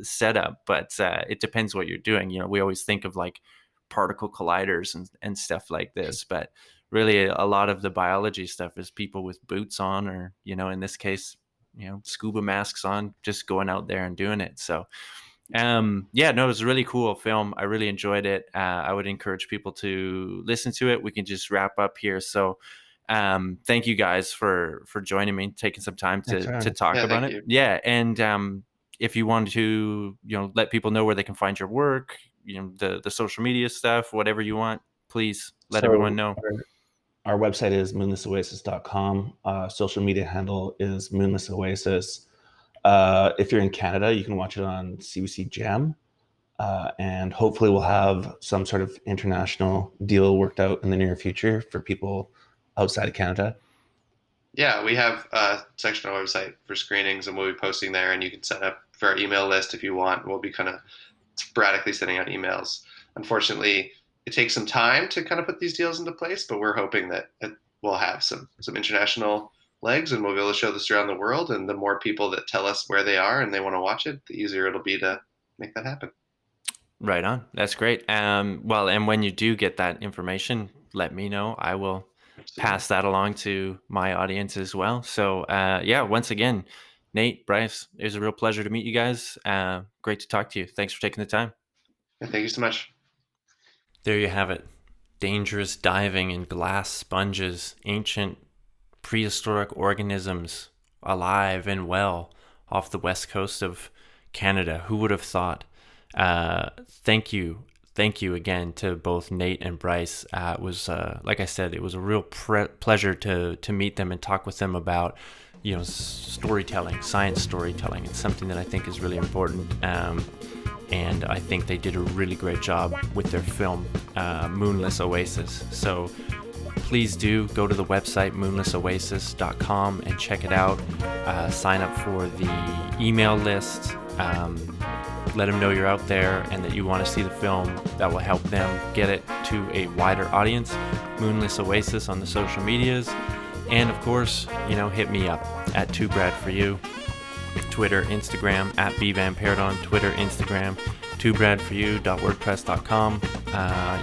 setup, but it depends what you're doing. You know, we always think of like particle colliders and stuff like this, but really a lot of the biology stuff is people with boots on, or, you know, in this case, you know, scuba masks on, just going out there and doing it. So yeah, no, it was a really cool film. I really enjoyed it. I would encourage people to listen to it. We can just wrap up here. So thank you guys for joining me, taking some time to talk about it. Yeah. And if you want to, you know, let people know where they can find your work, you know, the social media stuff, whatever you want, please let everyone know. Our website is moonlessoasis.com. Social media handle is Moonless Oasis. If you're in Canada, you can watch it on CBC Gem. And hopefully we'll have some sort of international deal worked out in the near future for people outside of Canada. Yeah, we have a section on our website for screenings, and we'll be posting there, and you can sign up for our email list if you want. We'll be kind of sporadically sending out emails. Unfortunately, it takes some time to kind of put these deals into place, but we're hoping that we'll have some international legs, and we'll be able to show this around the world. And the more people that tell us where they are and they want to watch it, the easier it'll be to make that happen. Right on. That's great. Well, and when you do get that information, let me know. I will pass that along to my audience as well. So yeah, once again, Nate, Bryce, it was a real pleasure to meet you guys. Great to talk to you. Thanks for taking the time. Yeah, thank you so much. There you have it. Dangerous diving in glass sponges, ancient prehistoric organisms alive and well off the west coast of Canada. Who would have thought? Thank you again to both Nate and Bryce. It was like I said, it was a real pleasure to meet them and talk with them about, you know, storytelling, science storytelling. It's something that I think is really important. And I think they did a really great job with their film, Moonless Oasis. So please do go to the website, moonlessoasis.com, and check it out. Sign up for the email list. Let them know you're out there and that you want to see the film. That will help them get it to a wider audience. Moonless Oasis on the social medias. And of course, you know, hit me up at 2brad4you. Twitter, Instagram, at bvampired on Twitter, Instagram, 2bradforyou.wordpress.com.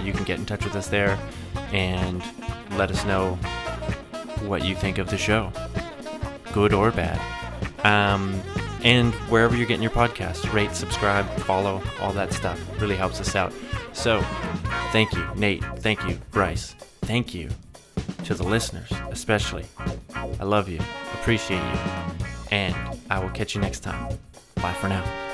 You can get in touch with us there and let us know what you think of the show, good or bad. And wherever you're getting your podcasts, rate, subscribe, follow, all that stuff really helps us out. So thank you, Nate. Thank you, Bryce. Thank you to the listeners, especially. I love you, appreciate you, and I will catch you next time. Bye for now.